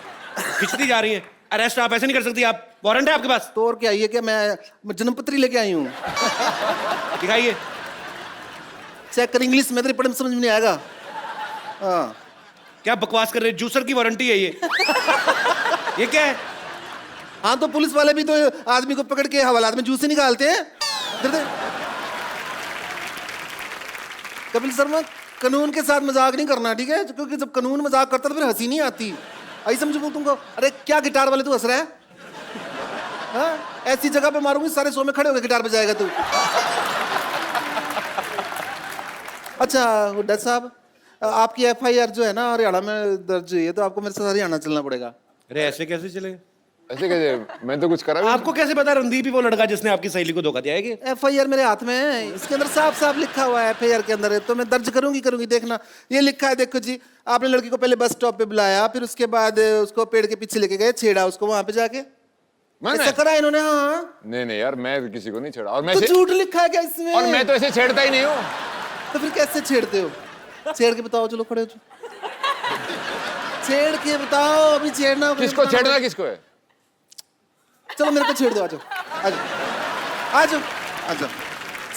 खिंचती जा रही हैं। अरेस्ट आप ऐसे नहीं कर सकती, आप वारंट है आपके पास? तो और क्या, ये क्या मैं जन्मपत्री लेके आई हूँ? दिखाइए, चेक कर, इंग्लिश में तेरे पढ़ने में समझ में नहीं आएगा। हाँ क्या बकवास कर रहे हैं? जूसर की वारंटी है ये क्या है? हाँ तो पुलिस वाले भी तो आदमी को पकड़ के हवालात में जूस से निकालते हैं। कपिल शर्मा, कानून के साथ मजाक नहीं करना, ठीक है? क्योंकि जब कानून मजाक करता तो फिर हंसी नहीं आती। आई समझो तुमको। अरे क्या गिटार वाले तू हंस रहा है? हाँ? ऐसी जगह पे मारूंगी सारे शो में खड़े होकर गिटार बजाएगा तू। अच्छा हुड्डा साहब, आपकी FIR जो है ना हरियाणा में दर्ज हुई है, तो आपको मेरे साथ हरियाणा चलना पड़ेगा। अरे ऐसे कैसे चलेगा? ऐसे कैसे? मैं तो कुछ करा भी नहीं। आपको कैसे पता रणदीप ही वो लड़का जिसने आपकी सहेली को धोखा दिया है? कि FIR मेरे हाथ में है, इसके अंदर साफ साफ लिखा हुआ है, FIR के अंदर है, तो मैं दर्ज करूंगी देखना। ये लिखा है, देखो जी, आपने लड़की को पहले बस स्टॉप पे बुलाया, फिर उसके बाद उसको पेड़ के पीछे लेके गए, छेड़ा उसको वहां पे जाके। ऐसा करा इन्होंने? हाँ। नहीं यार, मैं किसी को नहीं छेड़ा। और मैं तो झूठ लिखा है क्या इसमें? और मैं तो ऐसे छेड़ता ही नहीं हूँ। तो फिर कैसे छेड़ते हो? छेड़ के बताओ, चलो खड़े हो। छेड़ के बताओ, अभी छेड़ना। किसको छेड़ना किसको है? चलो मेरे को छेड़ दो, आजो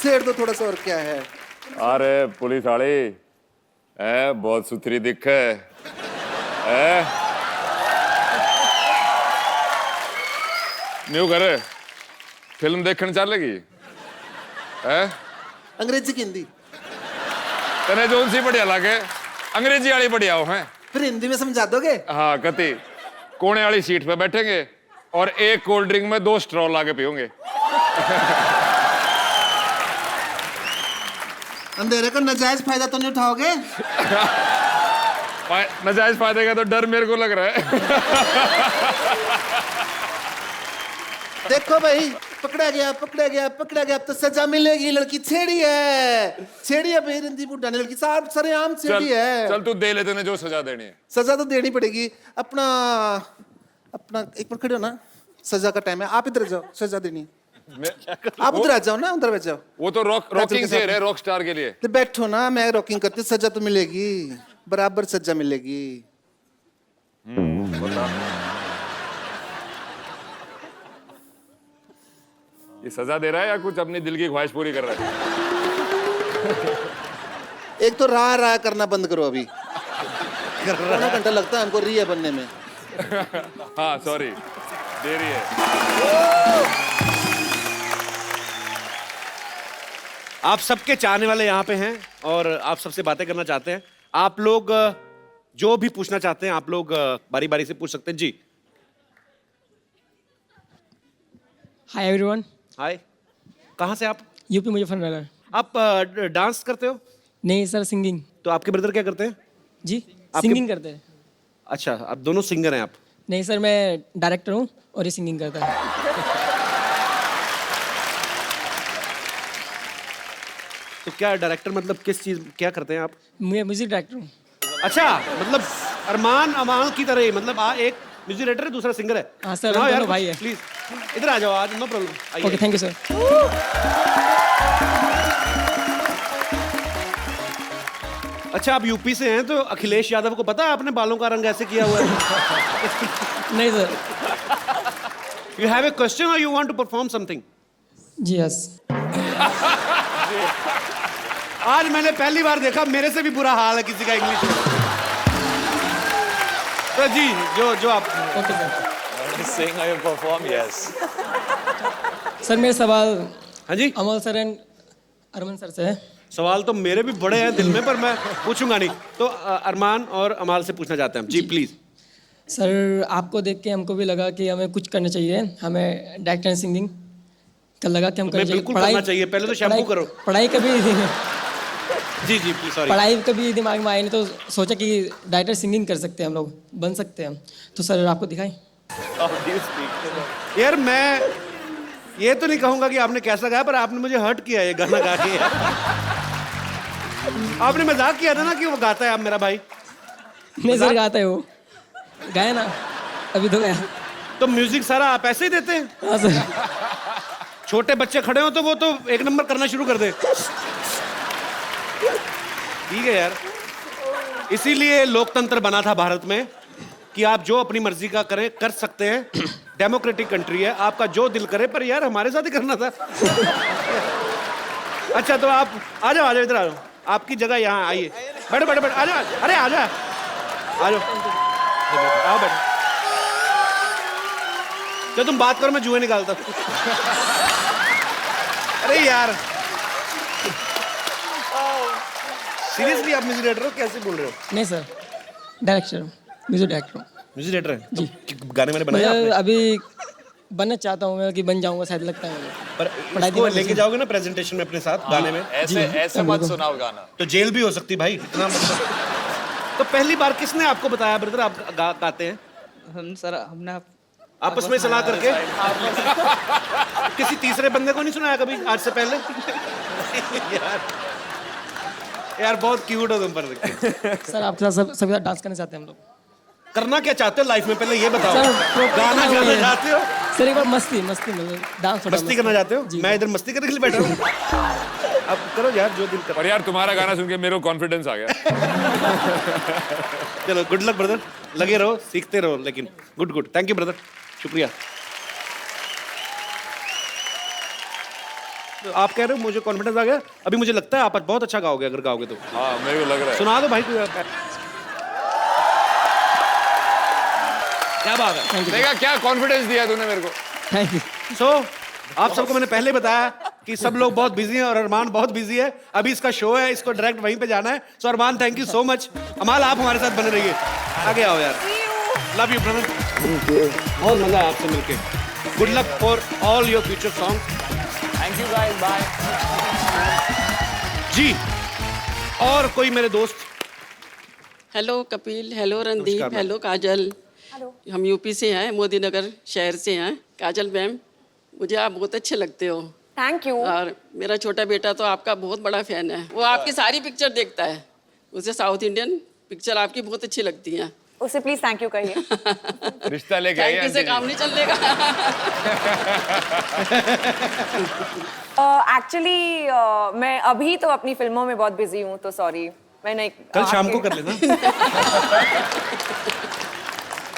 छेड़ दो थोड़ा सा, और क्या है? अरे पुलिस वाले बहुत सुथरी दिख है न्यू करे फिल्म देखने चलेगी? अंग्रेजी की हिंदी? तने जोन सी बढ़िया लगे? अंग्रेजी वाली बढ़िया हो हैं? फिर हिंदी में समझा दोगे? हाँ कति कोने वाली सीट पे बैठेंगे और एक कोल्ड ड्रिंक में 2 स्ट्रॉ लाके पियोगे। अंधेरे का नाजायज फायदा तो नहीं उठाओगे? नाजायज फायदे का तो डर मेरे को लग रहा है। देखो भाई, पकड़ा गया, अब तो सजा मिलेगी। लड़की छेड़ी है भाई, रणदीप हुड्डा ने लड़की साहब सरेआम छेड़ी है। चल तू दे ले, तूने जो सजा देनी है। सजा तो देनी पड़ेगी। अपना एक मिनट खड़े हो ना, सजा का टाइम है, आप इधर जाओ, सजा देनी है। आप उधर आ जाओ ना, उधर बैठ जाओ। वो तो रॉकिंग से है, रॉक स्टार के लिए। तो बैठो ना, मैं रॉकिंग करती, सजा तो मिलेगी, बराबर सजा मिलेगी। ये सजा दे रहा है या कुछ अपनी दिल की ख्वाहिश पूरी कर रहा है? एक तो राह करना बंद करो अभी। आधा घंटा लगता है हमको रिया बनने में। हाँ सॉरी, देरी है। आप सबके चाहने वाले यहाँ पे हैं और आप सबसे बातें करना चाहते हैं। आप लोग जो भी पूछना चाहते हैं आप लोग बारी बारी से पूछ सकते हैं। जी हाय एवरीवन। हाय, कहाँ से आप? यूपी मुजफ्फरनगर। आप डांस करते हो? नहीं सर, सिंगिंग। तो आपके ब्रदर क्या करते हैं? जी सिंगिंग करते हैं। अच्छा, आप दोनों सिंगर हैं आप? नहीं सर, मैं डायरेक्टर हूँ और ये सिंगिंग करता है। तो क्या डायरेक्टर मतलब किस चीज क्या करते हैं आप? मैं म्यूजिक डायरेक्टर हूँ। अच्छा, मतलब अरमान अमाल की तरह ही, मतलब एक म्यूजिक डायरेक्टर है, दूसरा सिंगर है। हाँ सर, सुनाओ हम यार दोनों भाई हैं। प्लीज इधर आ जाओ आज, no problem. Okay, thank you sir. अच्छा, आप यूपी से हैं तो अखिलेश यादव को पता है आपने बालों का रंग ऐसे किया हुआ है? नहीं sir. You have a question और you want to perform something? जी यस। आज मैंने पहली बार देखा मेरे से भी बुरा हाल है किसी का इंग्लिश में। तो जी जो आप okay sir. Sing or you perform, yes. Sir मेरे सवाल हाँ जी अमल सर एंड अरमान सर से है। सवाल तो मेरे भी बड़े हैं दिल में, पर मैं पूछूंगा नहीं। तो अरमान और अमाल से पूछना चाहते हैं हम। जी प्लीज। सर आपको देख के हमको भी लगा कि हमें कुछ करना चाहिए, हमें डायरेक्टर एंड सिंगिंग का लगा कि हम करना चाहिए। बिल्कुल करना चाहिए, पहले तो शैम्पू करो। पढ़ाई कभी जी प्लीज, सॉरी। पढ़ाई कभी दिमाग में आई नहीं, तो सोचा कि डायरेक्टर सिंगिंग कर सकते हैं, हम लोग बन सकते हैं। तो सर आपको दिखाएं। यार मैं ये तो नहीं कहूंगा कि आपने कैसा गाया, पर आपने मुझे हर्ट किया ये गाना गा के। आपने मजाक किया था ना कि वो गाता है आप मेरा भाई। नहीं सर, गाता है वो, गाया ना अभी तो गाया। तो म्यूजिक सारा आप ऐसे ही देते हैं? हाँ सर। छोटे बच्चे खड़े हो तो वो तो एक नंबर करना शुरू कर दे। ठीक है यार, इसीलिए लोकतंत्र बना था भारत में कि आप जो अपनी मर्जी का करें कर सकते हैं। डेमोक्रेटिक कंट्री है, आपका जो दिल करे। पर यार हमारे साथ ही करना था। अच्छा तो आप आ जाओ इधर आ जाओ, आपकी जगह यहाँ आइए। बैठो बैठो बैठो, आ जाओ। अरे आ जाओ आ जाओ, आओ बैठो। जब तुम बात करो मैं जुए निकालता हूँ। अरे यार सीरियसली आप म्यूजिक डायरेक्टर हो? कैसे बोल रहे हो? नहीं सर, डायरेक्टर म्यूजिक डायरेक्टर हूँ। म्यूजिक डायरेक्टर है जी। तो गाने मैंने बनाए मैं आपने? अभी बनना चाहता हूँ मैं, कि बन जाऊंगा शायद, लगता है मुझे। पर इसको लेके जाओगे ना प्रेजेंटेशन में अपने साथ गाने में? ऐसे मत सुनाओ गाना। तो जेल भी हो सकती भाई, इतना मतलब। तो पहली बार किसने आपको बताया ब्रदर आप गाते हैं? हम सर हमने आपस में सलाह करके? किसी तीसरे बंदे को नहीं सुनाया कभी आज से पहले? यार बहुत क्यूट हो तुम पर। सर आपके साथ सबके साथ डांस करना चाहते हैं हम लोग। करना क्या चाहते हो लाइफ में पहले ये बताओ। सर, गाना गाना चाहते हो? सर एक बार मस्ती मतलब डांस मस्ती करना चाहते हो? मैं इधर मस्ती करने के लिए बैठा हूँ। अब करो यार जो दिल कर। और यार तुम्हारा गाना सुन के मेरे को कॉन्फिडेंस आ गया। चलो गुड लक ब्रदर, लगे रहो सीखते रहो, लेकिन गुड थैंक यू ब्रदर, शुक्रिया। तो आप कह रहे हो मुझे कॉन्फिडेंस आ गया? अभी मुझे लगता है आप बहुत अच्छा गाओगे अगर गाओगे तो। हाँ मेरे को लग रहा है। सुना दो भाई कोई। क्या बात है, देखा क्या कॉन्फिडेंस दिया तूने मेरे को। Thank you. सो आप सबको मैंने पहले बताया कि सब लोग बहुत बिजी हैं और अरमान बहुत बिजी है। अभी इसका शो है, इसको डायरेक्ट वहीं पे जाना है। सो अरमान थैंक यू सो मच। अमाल आप हमारे साथ बने रहिए, आगे आओ यार। लव यू ब्रदर, बहुत मजा आया आपसे मिलके। Good luck for all your future song. Thank you guys, bye. जी और कोई मेरे दोस्त? हेलो कपिल, हेलो रणदीप, नमस्कार, हेलो काजल। हम यूपी से हैं, मोदी नगर शहर से हैं। काजल मैम, मुझे आप बहुत अच्छे लगते हो। Thank you. और मेरा छोटा बेटा तो आपका बहुत बड़ा फैन है, वो आपकी सारी पिक्चर देखता है। उसे साउथ इंडियन पिक्चर आपकी बहुत अच्छी लगती हैं। उसे प्लीज थैंक यू कहिए। रिश्ता लेके आई थैंक यू से काम नहीं चलेगा। एक्चुअली मैं अभी तो अपनी फिल्मों में बहुत बिजी हूँ, तो सॉरी मैं नहीं। कल शाम को कर लेना।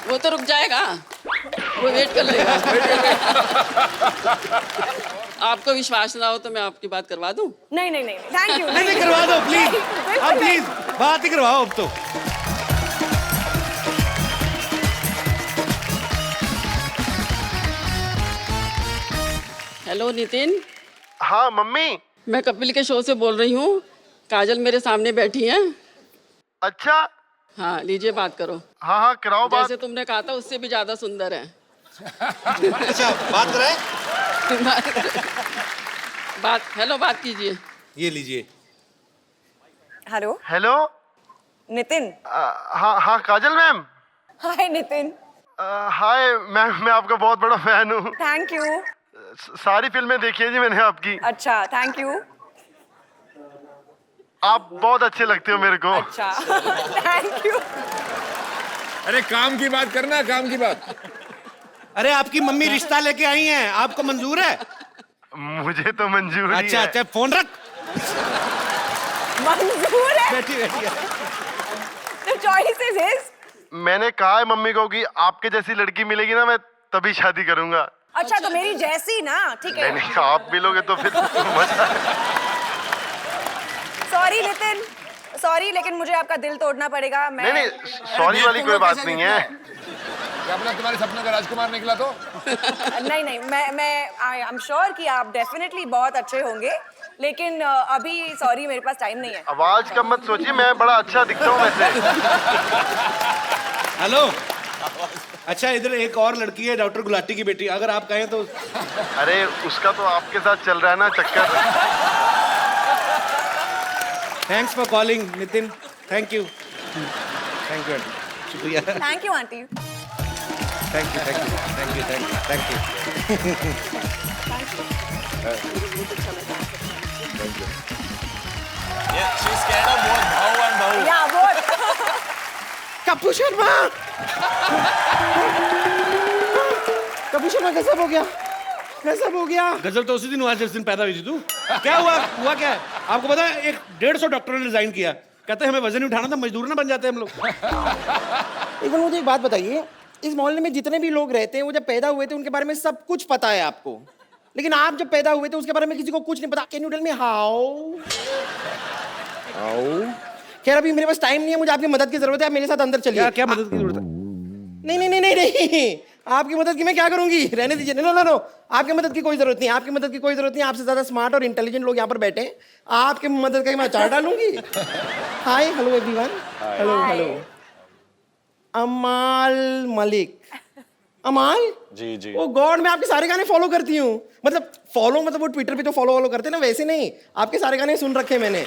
वो तो रुक जाएगा, वो वेट कर लेगा। आपको विश्वास ना हो तो मैं आपकी बात करवा दूं? नहीं थैंक यू। नहीं करवा दो प्लीज, आप प्लीज बात ही करवाओ अब तो। हेलो नितिन। हाँ मम्मी। मैं कपिल के शो से बोल रही हूँ, काजल मेरे सामने बैठी है। अच्छा। हाँ लीजिए बात करो। हाँ कराओ बात। जैसे तुमने कहा था उससे भी ज्यादा सुंदर है। अच्छा बात कराए? बात कीजिए। ये लीजिए। Hello hello Nitin. हाँ काजल मैम। हाय नितिन। हाय मैम, मैं आपका बहुत बड़ा फैन हूँ। Thank you. सारी फिल्में देखी है जी मैंने आपकी। अच्छा थैंक यू। आप बहुत अच्छे लगते हो मेरे को। अच्छा थैंक यू। अरे काम की बात करना, काम की बात। अरे आपकी मम्मी रिश्ता लेके आई हैं, आपको मंजूर है? मुझे तो मंजूर ही अच्छा है। अच्छा, फोन रख। मंजूर है। बैठी बैठी। The choice is his. मैंने कहा है मम्मी को कि आपके जैसी लड़की मिलेगी ना मैं तभी शादी करूंगा। अच्छा तो मेरी जैसी ना, ठीक है। नहीं आप मिलोगे तो फिर मजा। सॉरी नितिन, सॉरी लेकिन मुझे आपका दिल तोड़ना पड़ेगा। मैं नहीं सॉरी वाली कोई बात नहीं है। क्या पता तुम्हारे सपनों का राजकुमार निकला तो? नहीं मैं आई एम श्योर कि आप डेफिनेटली बहुत अच्छे होंगे, लेकिन अभी सॉरी मेरे पास टाइम नहीं है। आवाज कम मत सोचिए, मैं बड़ा अच्छा दिखता हूँ वैसे। हेलो। अच्छा इधर एक और लड़की है, डॉक्टर गुलाटी की बेटी, अगर आप कहें तो। अरे उसका तो आपके साथ चल रहा है ना चक्कर। Thanks for calling Nitin, thank you aunty, शुक्रिया। Thank you aunty. Thank you thank you thank you thank you thank you. या वो कपूर शर्मा, कपूर शर्मा कैसा हो गया? कैसा हो गया? गजल तो उसी दिन हुआ जिस दिन पैदा हुई थी तू। क्या हुआ क्या है? आपको पता है 150 डॉक्टरों ने रिजाइन किया, कहते हैं हमें वजन नहीं उठाना था, मजदूर ना बन जाते हम लोग। एक बार मुझे एक बात बताइए, इस मोहल्ले में जितने भी लोग रहते हैं वो जब पैदा हुए थे उनके बारे में सब कुछ पता है आपको, लेकिन आप जब पैदा हुए थे उसके बारे में किसी को कुछ नहीं पता। Can you tell me how? खैर अभी मेरे पास टाइम नहीं है, मुझे आपकी मदद की जरूरत है, आप मेरे साथ अंदर चलिए। क्या मदद की जरूरत है? नहीं, आपकी मदद की मैं क्या करूंगी, रहने दीजिए। नो, आपकी मदद की कोई जरूरत नहीं, आपकी मदद की कोई जरूरत नहीं। आपसे ज्यादा स्मार्ट और इंटेलिजेंट लोग यहाँ पर बैठे हैं, आपकी मदद का मैं चार डालूंगी। Hi hello everyone, hello. अमाल मलिक। अमाल जी जी। ओ गॉड, मैं आपके सारे गाने फॉलो करती हूँ। मतलब फॉलो मतलब वो ट्विटर पे तो फॉलो करते ना, वैसे नहीं, आपके सारे गाने सुन रखे मैंने।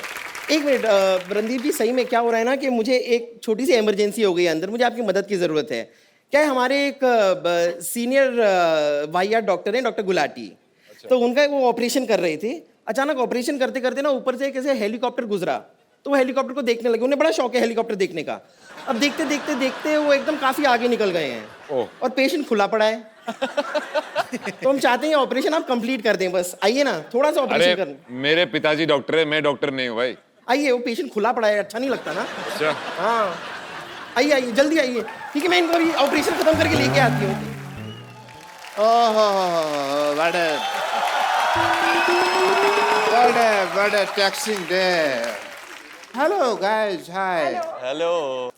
एक मिनट रणदीप जी, सही में क्या हो रहा है ना कि मुझे एक छोटी सी इमरजेंसी हो गई है अंदर, मुझे आपकी मदद की ज़रूरत है। क्या है, हमारे एक सीनियर वाइया डॉक्टर हैं, डॉक्टर गुलाटी। तो उनका वो ऑपरेशन कर रहे थे, अचानक ऑपरेशन करते करते ना ऊपर से कैसे हेलीकॉप्टर गुजरा, तो वो हेलीकॉप्टर को देखने लगे। उन्हें बड़ा शौक है हेलीकॉप्टर देखने का। अब देखते देखते देखते वो एकदम काफ़ी आगे निकल गए हैं और पेशेंट खुला पड़ा है। तो हम चाहते हैं ऑपरेशन आप कंप्लीट कर दें, बस आइए ना, थोड़ा सा ऑपरेशन कर। मेरे पिताजी डॉक्टर है, मैं डॉक्टर नहीं हूँ भाई। आइए, वो पेशेंट खुला पड़ा है, अच्छा नहीं लगता ना। अच्छा हाँ आइए जल्दी आइए। ठीक है, मैं इनको अभी ऑपरेशन खत्म करके लेके आती हूँ। ओहो what a taxing day. Hello guys, hi. Hello.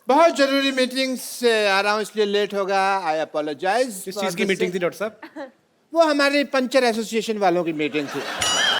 बहुत जरूरी मीटिंग से आ रहा हूँ इसलिए लेट होगा, आई अपोलोजाइज। किस चीज की मीटिंग थी डॉक्टर साहब? वो हमारी पंचर एसोसिएशन वालों की मीटिंग थी।